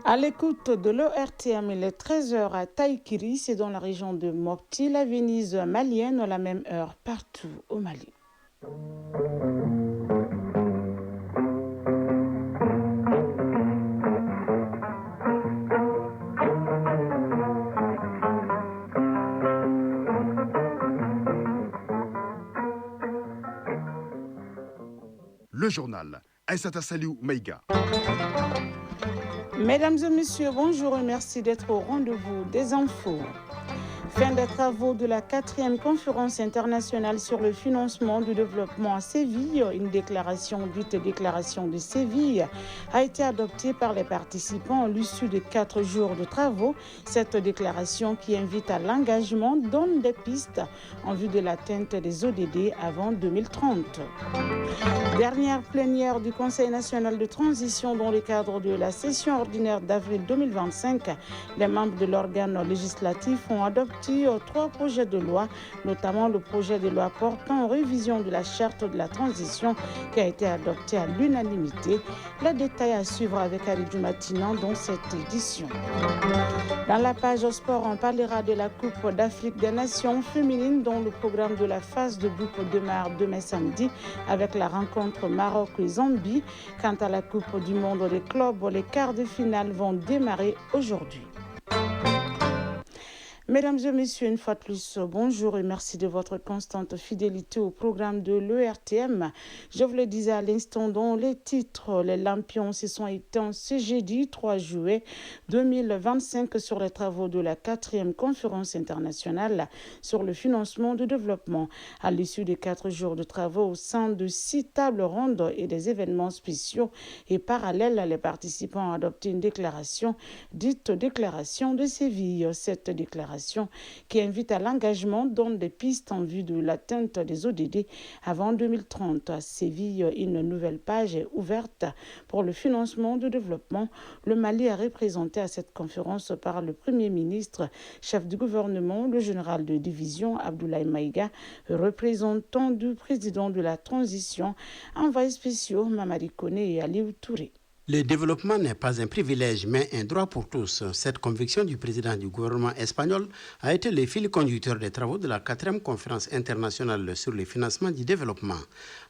À l'écoute de l'ORTM, il est 13 heures à Taïkiri, c'est dans la région de Mopti, la Venise malienne, à la même heure partout au Mali. Le journal Aïssata Saliou Maïga. Mesdames et messieurs, bonjour et merci d'être au rendez-vous des infos. Fin des travaux de la 4e conférence internationale sur le financement du développement à Séville. Une déclaration, dite déclaration de Séville, a été adoptée par les participants à l'issue de 4 jours de travaux. Cette déclaration qui invite à l'engagement donne des pistes en vue de l'atteinte des ODD avant 2030. Dernière plénière du Conseil national de transition dans le cadre de la session ordinaire d'avril 2025. Les membres de l'organe législatif ont adopté 3 projets de loi, notamment le projet de loi portant révision de la charte de la transition qui a été adopté à l'unanimité. Les détails à suivre avec Aridou Matinan dans cette édition. Dans la page sport, on parlera de la Coupe d'Afrique des Nations féminines dont le programme de la phase de groupe démarre demain samedi avec la rencontre Maroc et Zambie. Quant à la Coupe du monde des clubs, les quarts de finale vont démarrer aujourd'hui. Mesdames et messieurs, une fois de plus, bonjour et merci de votre constante fidélité au programme de l'ERTM. Je vous le disais à l'instant dans les titres, les lampions se sont éteints ce jeudi 3 juillet 2025 sur les travaux de la 4e conférence internationale sur le financement du développement. À l'issue des 4 jours de travaux au sein de 6 tables rondes et des événements spéciaux et parallèles, les participants ont adopté une déclaration dite déclaration de Séville. Cette déclaration qui invite à l'engagement donne des pistes en vue de l'atteinte des ODD avant 2030. À Séville, une nouvelle page est ouverte pour le financement du développement. Le Mali est représenté à cette conférence par le Premier ministre, chef du gouvernement, le général de division Abdoulaye Maïga, représentant du président de la transition, envoyés spéciaux Mamadi Koné et Aliou Touré. Le développement n'est pas un privilège, mais un droit pour tous. Cette conviction du président du gouvernement espagnol a été le fil conducteur des travaux de la 4e conférence internationale sur le financement du développement.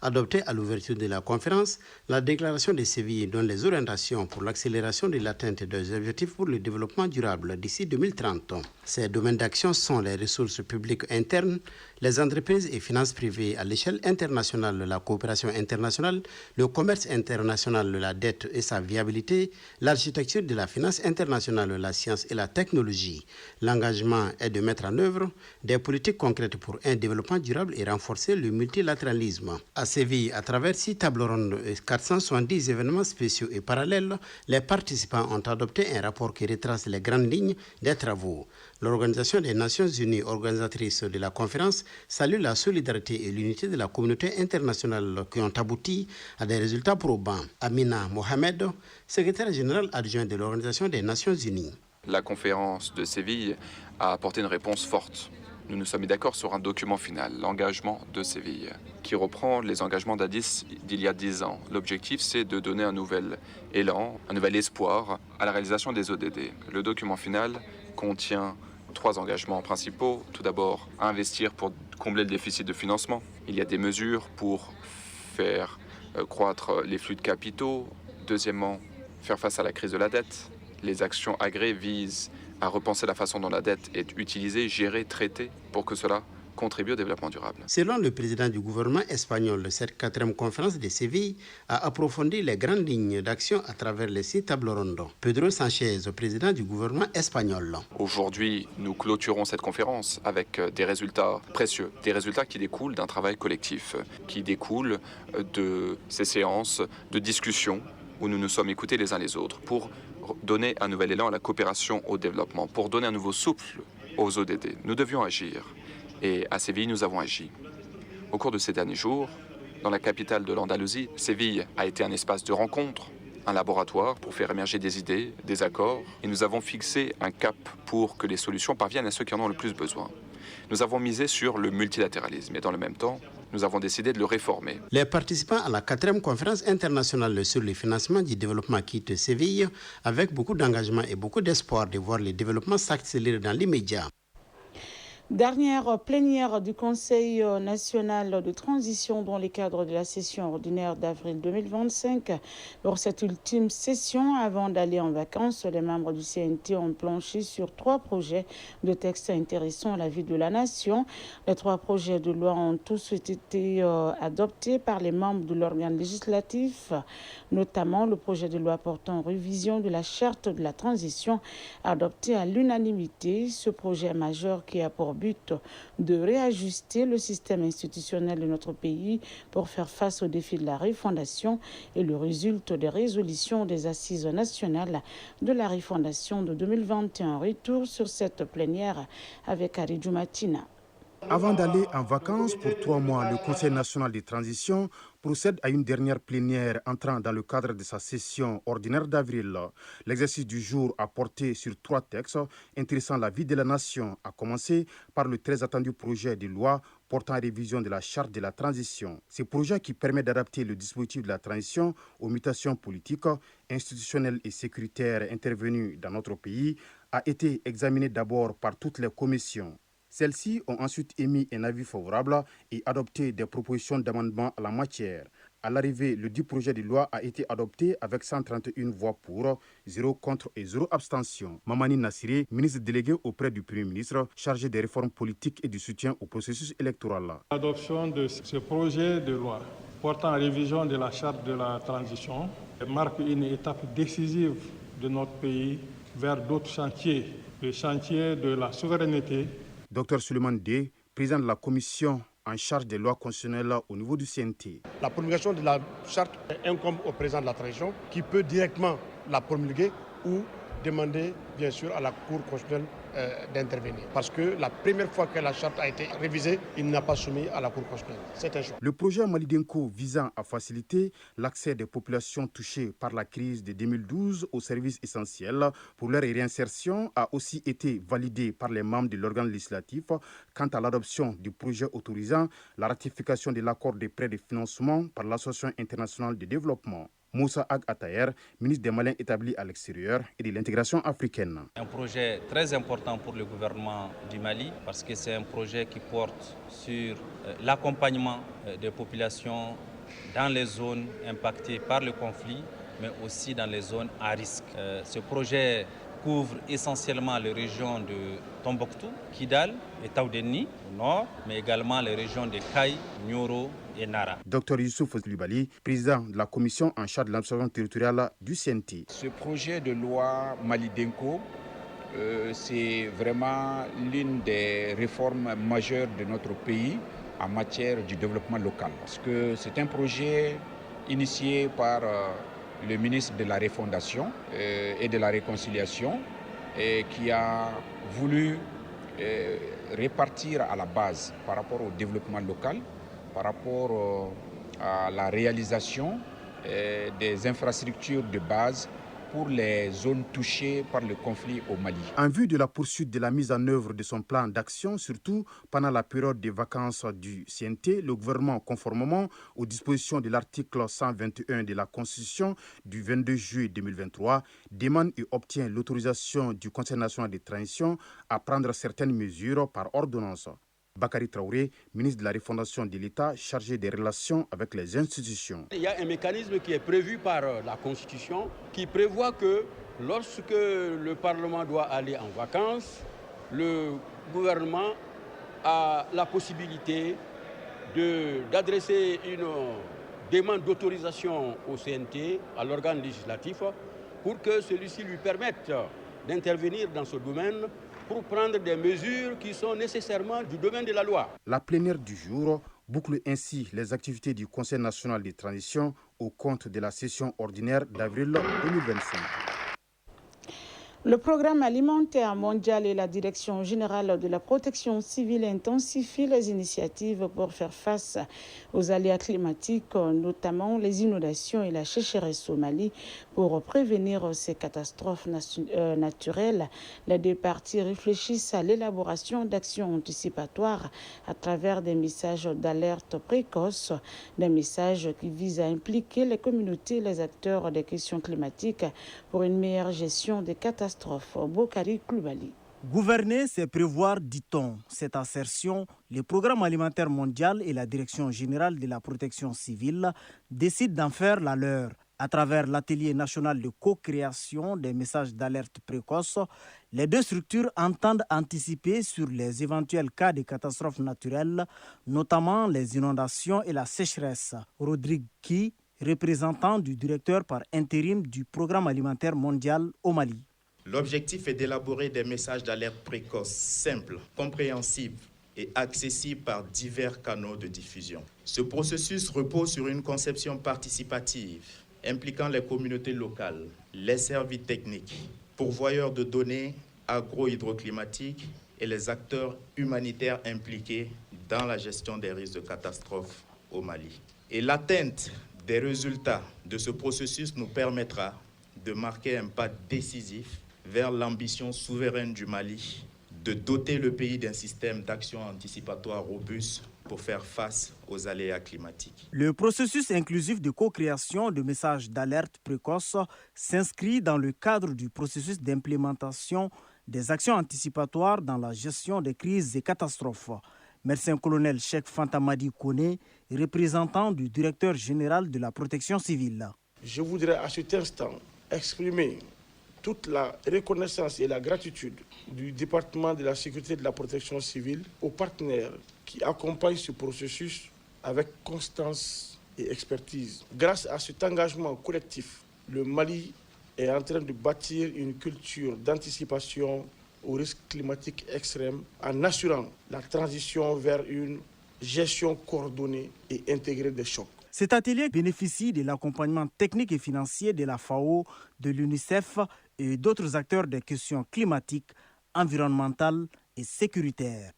Adoptée à l'ouverture de la conférence, la déclaration de Séville donne les orientations pour l'accélération de l'atteinte des objectifs pour le développement durable d'ici 2030. Ces domaines d'action sont les ressources publiques internes, les entreprises et finances privées à l'échelle internationale, la coopération internationale, le commerce international, la dette et sa viabilité, l'architecture de la finance internationale, la science et la technologie. L'engagement est de mettre en œuvre des politiques concrètes pour un développement durable et renforcer le multilatéralisme. À Séville, à travers 6 tables rondes et 470 événements spéciaux et parallèles, les participants ont adopté un rapport qui retrace les grandes lignes des travaux. L'Organisation des Nations Unies, organisatrice de la conférence, salue la solidarité et l'unité de la communauté internationale qui ont abouti à des résultats probants. Amina Mohamed, secrétaire général adjoint de l'Organisation des Nations Unies. La conférence de Séville a apporté une réponse forte. Nous nous sommes mis d'accord sur un document final, l'engagement de Séville, qui reprend les engagements d'Addis d'il y a 10 ans. L'objectif, c'est de donner un nouvel élan, un nouvel espoir à la réalisation des ODD. Le document final contient 3 engagements principaux. Tout d'abord, investir pour combler le déficit de financement. Il y a des mesures pour faire croître les flux de capitaux. Deuxièmement, faire face à la crise de la dette. Les actions agréées visent à repenser la façon dont la dette est utilisée, gérée, traitée, pour que cela contribue au développement durable. Selon le président du gouvernement espagnol, cette 4e conférence de Séville a approfondi les grandes lignes d'action à travers les 6 tables rondes. Pedro Sánchez, président du gouvernement espagnol. Aujourd'hui, nous clôturons cette conférence avec des résultats précieux, des résultats qui découlent d'un travail collectif, qui découlent de ces séances de discussion où nous nous sommes écoutés les uns les autres pour donner un nouvel élan à la coopération au développement, pour donner un nouveau souffle aux ODD. Nous devions agir. Et à Séville, nous avons agi. Au cours de ces derniers jours, dans la capitale de l'Andalousie, Séville a été un espace de rencontre, un laboratoire pour faire émerger des idées, des accords. Et nous avons fixé un cap pour que les solutions parviennent à ceux qui en ont le plus besoin. Nous avons misé sur le multilatéralisme et dans le même temps, nous avons décidé de le réformer. Les participants à la 4e conférence internationale sur le financement du développement quittent Séville avec beaucoup d'engagement et beaucoup d'espoir de voir le développement s'accélérer dans l'immédiat. Dernière plénière du Conseil national de transition dans le cadre de la session ordinaire d'avril 2025. Pour cette ultime session, avant d'aller en vacances, les membres du CNT ont planché sur 3 projets de textes intéressants à la vie de la nation. Les 3 projets de loi ont tous été adoptés par les membres de l'organe législatif, notamment le projet de loi portant révision de la charte de la transition adopté à l'unanimité. Ce projet majeur qui a pour but de réajuster le système institutionnel de notre pays pour faire face aux défis de la refondation et le résulte des résolutions des assises nationales de la refondation de 2021. Retour sur cette plénière avec Aridou Matina. Avant d'aller en vacances pour 3 mois, le Conseil national de transition procède à une dernière plénière entrant dans le cadre de sa session ordinaire d'avril. L'exercice du jour a porté sur 3 textes intéressant la vie de la nation, à commencer par le très attendu projet de loi portant révision de la charte de la transition. Ce projet qui permet d'adapter le dispositif de la transition aux mutations politiques, institutionnelles et sécuritaires intervenues dans notre pays a été examiné d'abord par toutes les commissions. Celles-ci ont ensuite émis un avis favorable et adopté des propositions d'amendement à la matière. À l'arrivée, le dit projet de loi a été adopté avec 131 voix pour, 0 contre et 0 abstention. Mamani Nassiré, ministre délégué auprès du Premier ministre, chargé des réformes politiques et du soutien au processus électoral. L'adoption de ce projet de loi portant révision de la charte de la transition marque une étape décisive de notre pays vers d'autres chantiers, le chantier de la souveraineté. Dr Suleiman D, président de la commission en charge des lois constitutionnelles au niveau du CNT. La promulgation de la charte incombe au président de la transition qui peut directement la promulguer ou demander bien sûr à la Cour constitutionnelle d'intervenir. Parce que la première fois que la charte a été révisée, il n'a pas soumis à la Cour constitutionnelle. C'est un choix. Le projet Malidenko visant à faciliter l'accès des populations touchées par la crise de 2012 aux services essentiels pour leur réinsertion a aussi été validé par les membres de l'organe législatif quant à l'adoption du projet autorisant la ratification de l'accord de prêt de financement par l'Association internationale de développement. Moussa Ag Atayer, ministre des Maliens établis à l'extérieur et de l'intégration africaine. Un projet très important pour le gouvernement du Mali parce que c'est un projet qui porte sur l'accompagnement des populations dans les zones impactées par le conflit, mais aussi dans les zones à risque. Ce projet couvre essentiellement les régions de Tombouctou, Kidal et Taoudeni au nord, mais également les régions de Kaï, Nioro et Nara. Dr Youssouf Lubali, président de la commission en charge de l'administration territoriale du CNT. Ce projet de loi Malidenko, c'est vraiment l'une des réformes majeures de notre pays en matière du développement local. Parce que c'est un projet initié par le ministre de la Refondation et de la Réconciliation qui a voulu répartir à la base par rapport au développement local, par rapport à la réalisation des infrastructures de base pour les zones touchées par le conflit au Mali. En vue de la poursuite de la mise en œuvre de son plan d'action, surtout pendant la période des vacances du CNT, le gouvernement, conformément aux dispositions de l'article 121 de la Constitution du 22 juillet 2023, demande et obtient l'autorisation du Conseil national de transition à prendre certaines mesures par ordonnance. Bakary Traoré, ministre de la Refondation de l'État, chargé des relations avec les institutions. Il y a un mécanisme qui est prévu par la Constitution qui prévoit que lorsque le Parlement doit aller en vacances, le gouvernement a la possibilité d'adresser une demande d'autorisation au CNT, à l'organe législatif, pour que celui-ci lui permette d'intervenir dans ce domaine pour prendre des mesures qui sont nécessairement du domaine de la loi. La plénière du jour boucle ainsi les activités du Conseil national de transition au compte de la session ordinaire d'avril 2025. Le programme alimentaire mondial et la Direction générale de la protection civile intensifient les initiatives pour faire face aux aléas climatiques, notamment les inondations et la sécheresse au Mali. Pour prévenir ces catastrophes naturelles, les deux parties réfléchissent à l'élaboration d'actions anticipatoires à travers des messages d'alerte précoce, des messages qui visent à impliquer les communautés et les acteurs des questions climatiques pour une meilleure gestion des catastrophes. Bokari Koulibaly. Gouverner, c'est prévoir, dit-on. Cette assertion, le Programme alimentaire mondial et la Direction générale de la protection civile décident d'en faire la leur. À travers l'atelier national de co-création des messages d'alerte précoce, les deux structures entendent anticiper sur les éventuels cas de catastrophes naturelles, notamment les inondations et la sécheresse. Rodrigue Ki, représentant du directeur par intérim du Programme alimentaire mondial au Mali. L'objectif est d'élaborer des messages d'alerte précoces, simples, compréhensibles et accessibles par divers canaux de diffusion. Ce processus repose sur une conception participative, impliquant les communautés locales, les services techniques, pourvoyeurs de données agro-hydroclimatiques et les acteurs humanitaires impliqués dans la gestion des risques de catastrophes au Mali. Et l'atteinte des résultats de ce processus nous permettra de marquer un pas décisif vers l'ambition souveraine du Mali de doter le pays d'un système d'action anticipatoire robuste pour faire face aux aléas climatiques. Le processus inclusif de co-création de messages d'alerte précoce s'inscrit dans le cadre du processus d'implémentation des actions anticipatoires dans la gestion des crises et catastrophes. Médecin-colonel Cheikh Fantamadi Kone, représentant du directeur général de la protection civile. Je voudrais à cet instant exprimer toute la reconnaissance et la gratitude du département de la sécurité et de la protection civile aux partenaires qui accompagnent ce processus avec constance et expertise. Grâce à cet engagement collectif, le Mali est en train de bâtir une culture d'anticipation aux risques climatiques extrêmes en assurant la transition vers une gestion coordonnée et intégrée des chocs. Cet atelier bénéficie de l'accompagnement technique et financier de la FAO, de l'UNICEF et d'autres acteurs des questions climatiques, environnementales et sécuritaires.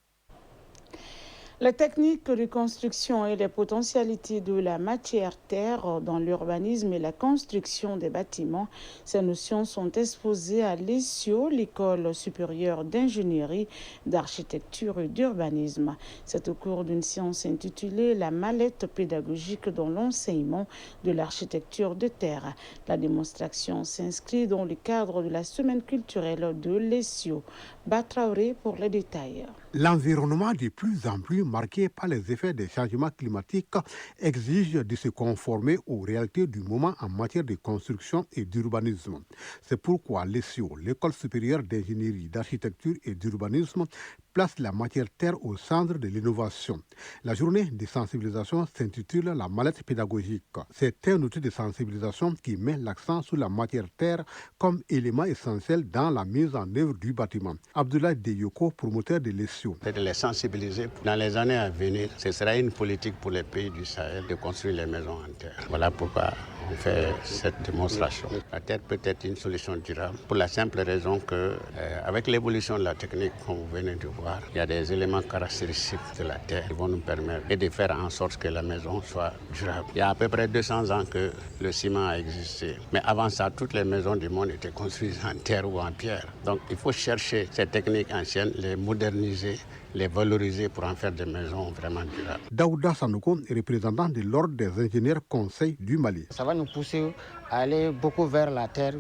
Les techniques de construction et les potentialités de la matière terre dans l'urbanisme et la construction des bâtiments, ces notions sont exposées à l'ESIO, l'École supérieure d'ingénierie, d'architecture et d'urbanisme. C'est au cours d'une séance intitulée « La mallette pédagogique dans l'enseignement de l'architecture de terre ». La démonstration s'inscrit dans le cadre de la semaine culturelle de l'ESIO. Batraoré pour les détails. L'environnement de plus en plus marqué par les effets des changements climatiques exige de se conformer aux réalités du moment en matière de construction et d'urbanisme. C'est pourquoi l'ESIO, l'École supérieure d'ingénierie, d'architecture et d'urbanisme, place la matière terre au centre de l'innovation. La journée de sensibilisation s'intitule « La mallette pédagogique ». C'est un outil de sensibilisation qui met l'accent sur la matière terre comme élément essentiel dans la mise en œuvre du bâtiment. Abdoulaye Deyoko, promoteur de l'ESIO. C'est de les sensibiliser. Dans les années à venir, ce sera une politique pour les pays du Sahel de construire les maisons en terre. Voilà pourquoi on fait cette démonstration. La terre peut être une solution durable pour la simple raison que, avec l'évolution de la technique, comme vous venez de voir, il y a des éléments caractéristiques de la terre qui vont nous permettre de faire en sorte que la maison soit durable. Il y a à peu près 200 ans que le ciment a existé. Mais avant ça, toutes les maisons du monde étaient construites en terre ou en pierre. Donc il faut chercher ces techniques anciennes, les moderniser, les valoriser pour en faire des maisons vraiment durables. Daouda Sanoko est représentant de l'Ordre des ingénieurs conseils du Mali. Ça va nous pousser à aller beaucoup vers la terre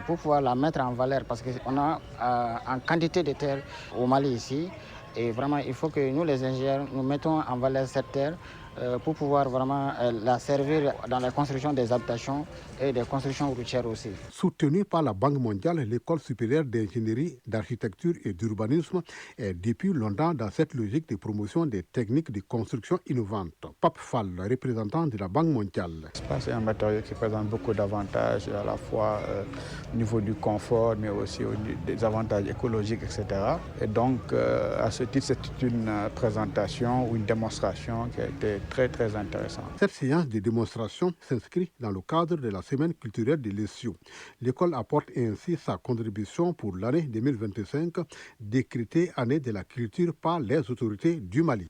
pour pouvoir la mettre en valeur parce qu'on a en quantité de terre au Mali ici et vraiment il faut que nous les ingénieurs nous mettons en valeur cette terre pour pouvoir vraiment la servir dans la construction des habitations et des constructions routières aussi. Soutenue par la Banque mondiale, l'École supérieure d'ingénierie, d'architecture et d'urbanisme est depuis longtemps dans cette logique de promotion des techniques de construction innovantes. Pape Fall, représentant de la Banque mondiale. C'est un matériau qui présente beaucoup d'avantages, à la fois au niveau du confort, mais aussi des avantages écologiques, etc. Et donc, à ce titre, c'est une présentation ou une démonstration qui a été très très intéressant. Cette séance de démonstration s'inscrit dans le cadre de la semaine culturelle de l'ESSIO. L'école apporte ainsi sa contribution pour l'année 2025, décrétée année de la culture par les autorités du Mali.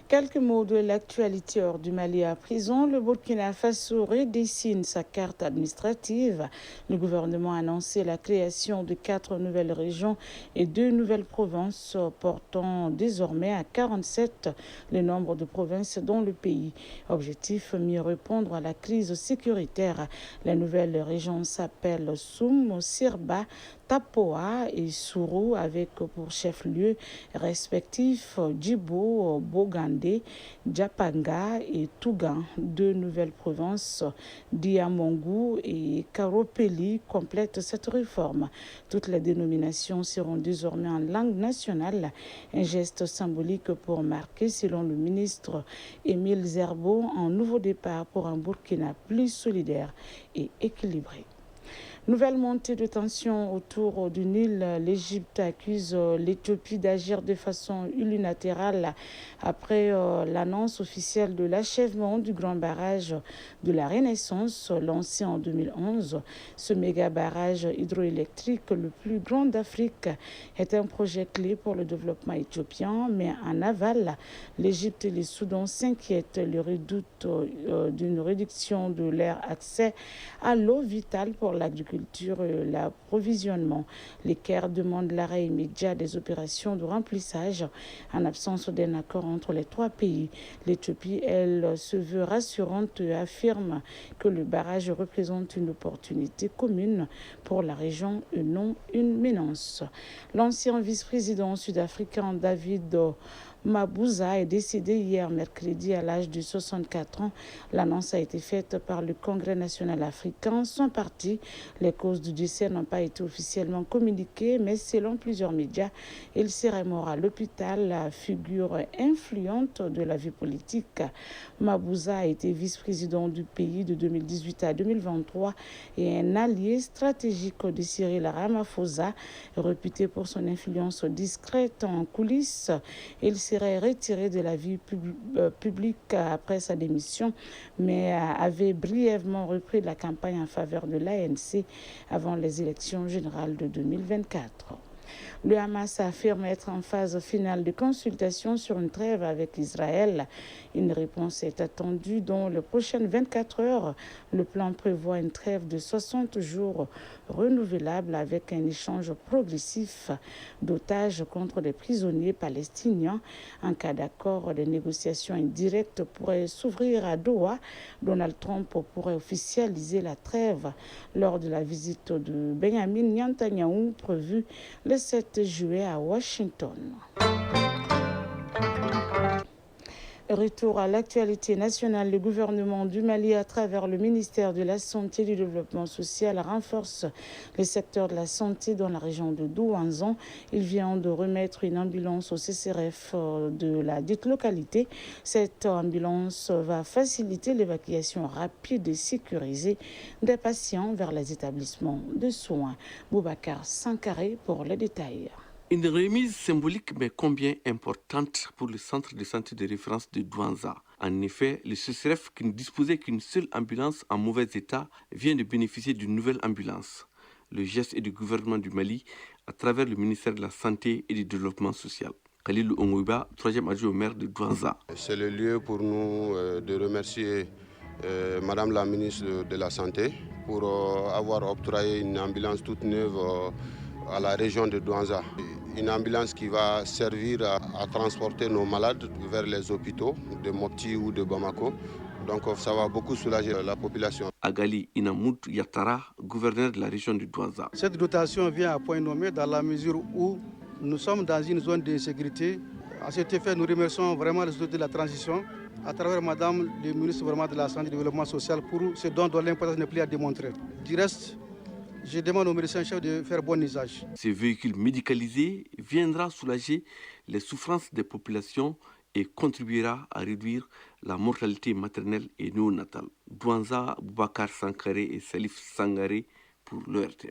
Quelques mots de l'actualité hors du Mali à présent. Le Burkina Faso redessine sa carte administrative. Le gouvernement a annoncé la création de 4 nouvelles régions et 2 nouvelles provinces, portant désormais à 47 le nombre de provinces dans le pays. Objectif, mieux répondre à la crise sécuritaire. La nouvelle région s'appelle Soum, Sirba, Tapoa et Sourou, avec pour chef-lieu respectifs Djibo, Bogandé, Djapanga et Tougan. 2 nouvelles provinces, Diamongou et Karopeli, complètent cette réforme. Toutes les dénominations seront désormais en langue nationale, un geste symbolique pour marquer, selon le ministre Émile Zerbo, un nouveau départ pour un Burkina plus solidaire et équilibré. Nouvelle montée de tension autour du Nil. L'Égypte accuse l'Éthiopie d'agir de façon unilatérale après l'annonce officielle de l'achèvement du grand barrage de la Renaissance lancé en 2011. Ce méga barrage hydroélectrique, le plus grand d'Afrique, est un projet clé pour le développement éthiopien, mais en aval, l'Égypte et le Soudan s'inquiètent, le redoutent d'une réduction de leur accès à l'eau vitale pour l'agriculture et l'approvisionnement. Les Caire demandent l'arrêt immédiat des opérations de remplissage en absence d'un accord entre les 3 pays. L'Éthiopie, elle, se veut rassurante et affirme que le barrage représente une opportunité commune pour la région et non une menace. L'ancien vice-président sud-africain David Mabuza est décédé hier mercredi à l'âge de 64 ans. L'annonce a été faite par le Congrès national africain. Son parti, les causes du décès n'ont pas été officiellement communiquées, mais selon plusieurs médias, il serait mort à l'hôpital. La figure influente de la vie politique, Mabuza a été vice-président du pays de 2018 à 2023 et un allié stratégique de Cyril Ramaphosa, réputé pour son influence discrète en coulisses. Il serait retiré de la vie publique après sa démission, mais avait brièvement repris la campagne en faveur de l'ANC avant les élections générales de 2024. Le Hamas affirme être en phase finale de consultation sur une trêve avec Israël. Une réponse est attendue dans les prochaines 24 heures. Le plan prévoit une trêve de 60 jours renouvelable avec un échange progressif d'otages contre les prisonniers palestiniens. En cas d'accord, des négociations indirectes pourraient s'ouvrir à Doha. Donald Trump pourrait officialiser la trêve lors de la visite de Benjamin Netanyahu prévue le 7 juillet à Washington. Retour à l'actualité nationale, le gouvernement du Mali, à travers le ministère de la Santé et du Développement social, renforce le secteur de la santé dans la région de Douanzan. Il vient de remettre une ambulance au CCRF de la dite localité. Cette ambulance va faciliter l'évacuation rapide et sécurisée des patients vers les établissements de soins. Boubacar Sankaré pour les détails. Une remise symbolique mais combien importante pour le centre de santé de référence de Douanza. En effet, le CCRF, qui ne disposait qu'une seule ambulance en mauvais état, vient de bénéficier d'une nouvelle ambulance. Le geste est du gouvernement du Mali à travers le ministère de la Santé et du Développement social. Khalil Ongouiba, 3e adjoint au maire de Douanza. C'est le lieu pour nous de remercier Madame la ministre de la Santé pour avoir octroyé une ambulance toute neuve à la région de Douanza. Une ambulance qui va servir à transporter nos malades vers les hôpitaux de Mopti ou de Bamako. Donc ça va beaucoup soulager la population. Agali Inamoud Yatara, gouverneur de la région de Douanza. Cette dotation vient à point nommé dans la mesure où nous sommes dans une zone d'insécurité. À cet effet, nous remercions vraiment les autorités de la transition à travers Madame le ministre vraiment de la Santé et du Développement social pour ce dont l'importance n'est plus à démontrer. Du reste, je demande au médecin-chef de faire bon usage. Ce véhicule médicalisé viendra soulager les souffrances des populations et contribuera à réduire la mortalité maternelle et néonatale. Douanza, Boubacar Sankaré et Salif Sangaré pour l'ORTM.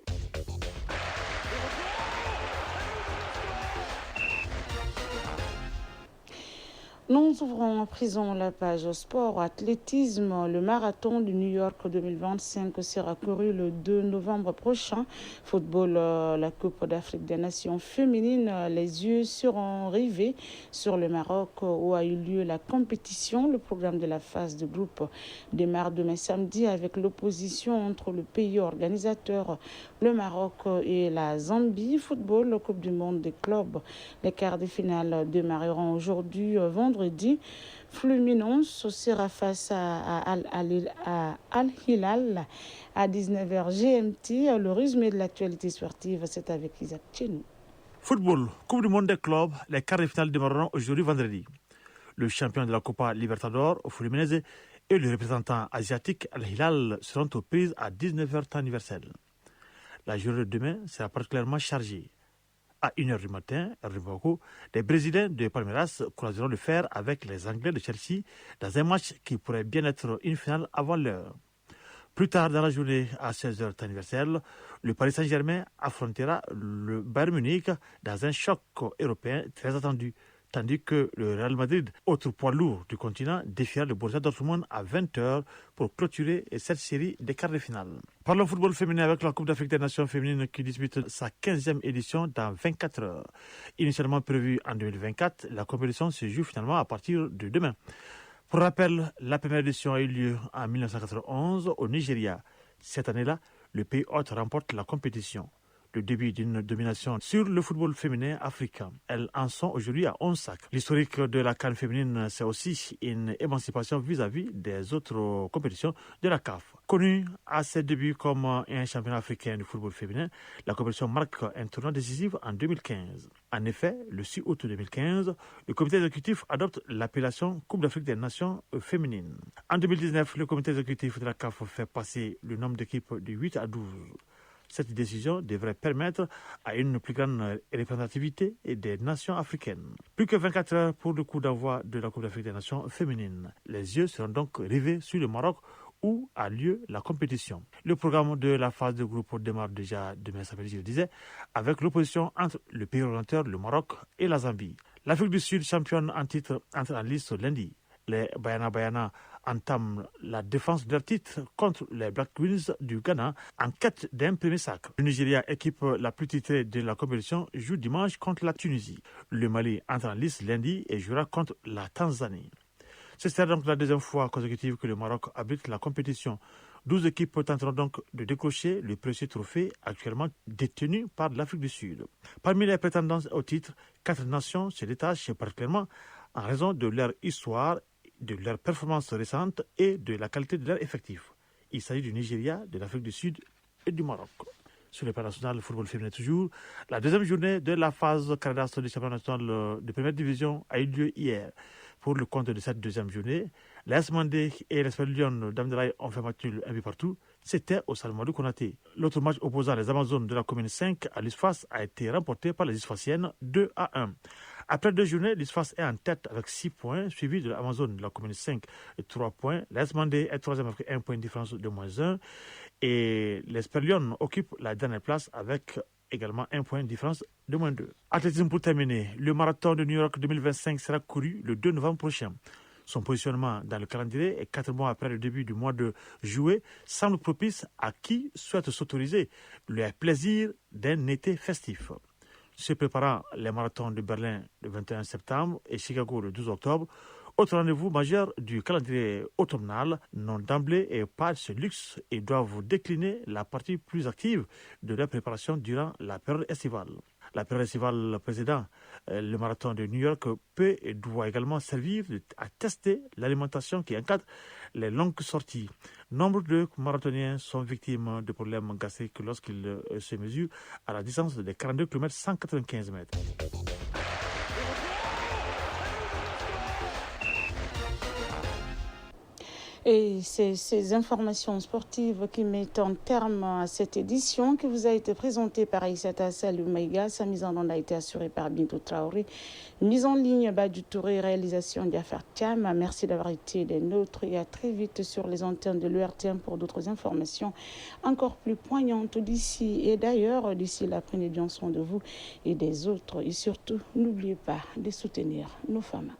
Nous ouvrons en prison la page sport athlétisme. Le marathon de New York 2025 sera couru le 2 novembre prochain. Football, la Coupe d'Afrique des Nations féminines. Les yeux seront rivés sur le Maroc où a eu lieu la compétition. Le programme de la phase de groupe démarre demain samedi avec l'opposition entre le pays organisateur, le Maroc et la Zambie. Football, la Coupe du monde des clubs. Les quarts de finale démarreront aujourd'hui vendredi. Fluminense sera face à Al-Hilal à 19h GMT. Le résumé de l'actualité sportive, c'est avec Isaac Chenou. Football, Coupe du monde des clubs, les quarts de finale démarreront aujourd'hui vendredi. Le champion de la Copa Libertadores, Fluminense, et le représentant asiatique Al-Hilal seront aux prises à 19h temps universel. La journée de demain sera particulièrement chargée. À 1h du matin, les Brésiliens de Palmeiras croiseront le fer avec les Anglais de Chelsea dans un match qui pourrait bien être une finale avant l'heure. Plus tard dans la journée, à 16h temps universel, le Paris Saint-Germain affrontera le Bayern Munich dans un choc européen très attendu, tandis que le Real Madrid, autre poids lourd du continent, défiera le Borussia Dortmund à 20h pour clôturer cette série des quarts de finale. Parlons football féminin avec la Coupe d'Afrique des Nations féminines qui dispute sa 15e édition dans 24 heures. Initialement prévue en 2024, la compétition se joue finalement à partir de demain. Pour rappel, la première édition a eu lieu en 1991 au Nigeria. Cette année-là, le pays hôte remporte la compétition. Le début d'une domination sur le football féminin africain. Elles en sont aujourd'hui à 11 sacs. L'historique de la CAN féminine, c'est aussi une émancipation vis-à-vis des autres compétitions de la CAF. Connue à ses débuts comme un championnat africain de football féminin, la compétition marque un tournoi décisif en 2015. En effet, le 6 août 2015, le comité exécutif adopte l'appellation Coupe d'Afrique des Nations féminines. En 2019, le comité exécutif de la CAF fait passer le nombre d'équipes de 8 à 12. Cette décision devrait permettre à une plus grande représentativité des nations africaines. Plus que 24 heures pour le coup d'envoi de la Coupe d'Afrique des Nations féminines. Les yeux seront donc rivés sur le Maroc où a lieu la compétition. Le programme de la phase de groupe démarre déjà demain samedi, je le disais, avec l'opposition entre le pays organisateur, le Maroc et la Zambie. L'Afrique du Sud, championne en titre, entre en lice lundi. Les Bayana entament la défense de leur titre contre les Black Queens du Ghana en quête d'un premier sacre. Le Nigeria, équipe la plus titrée de la compétition, joue dimanche contre la Tunisie. Le Mali entre en lice lundi et jouera contre la Tanzanie. Ce sera donc la deuxième fois consécutive que le Maroc abrite la compétition. 12 équipes tenteront donc de décrocher le précieux trophée actuellement détenu par l'Afrique du Sud. Parmi les prétendants au titre, 4 nations se détachent particulièrement en raison de leur histoire, de leurs performances récentes et de la qualité de leur effectif. Il s'agit du Nigeria, de l'Afrique du Sud et du Maroc. Sur le plan national, le football féminin toujours, la deuxième journée de la phase cadastre du championnat national de première division a eu lieu hier. Pour le compte de cette deuxième journée, l'AS Mandé et l'Esper Lyon d'Amdelaï ont fait match nul un but partout. C'était au Salmadou Konaté. L'autre match opposant les Amazones de la commune 5 à l'ISFAS a été remporté par les ISFASiennes 2-1. Après 2 journées, l'ISFAS est en tête avec 6 points, suivi de l'Amazone de la commune 5 et 3 points. L'AS Mandé est troisième avec 1 point de différence de -1. Et l'Esper Lyon occupe la dernière place avec également 1 point de différence de -2. Athlétisme pour terminer. Le marathon de New York 2025 sera couru le 2 novembre prochain. Son positionnement dans le calendrier et 4 mois après le début du mois de juillet semble propice à qui souhaite s'autoriser le plaisir d'un été festif. Se préparant les marathons de Berlin le 21 septembre et Chicago le 12 octobre, autre rendez-vous majeur du calendrier automnal, n'ont d'emblée et pas ce luxe et doivent décliner la partie plus active de leur préparation durant la période estivale. La période estivale précédente, le marathon de New York peut et doit également servir à tester l'alimentation qui encadre les longues sorties. Nombre de marathoniens sont victimes de problèmes gastriques lorsqu'ils se mesurent à la distance de 42 km 195 mètres. Et c'est ces informations sportives qui mettent en terme à cette édition qui vous a été présentée par Aïssata Salou Maïga. Sa mise en onde a été assurée par Bintou Traoré. Mise en ligne, Badou Touré, réalisation d'Affaires Thiam. Merci d'avoir été des nôtres et à très vite sur les antennes de l'ERTM pour d'autres informations encore plus poignantes d'ici et d'ailleurs. D'ici là, prenez bien soin de vous et des autres. Et surtout, n'oubliez pas de soutenir nos femmes.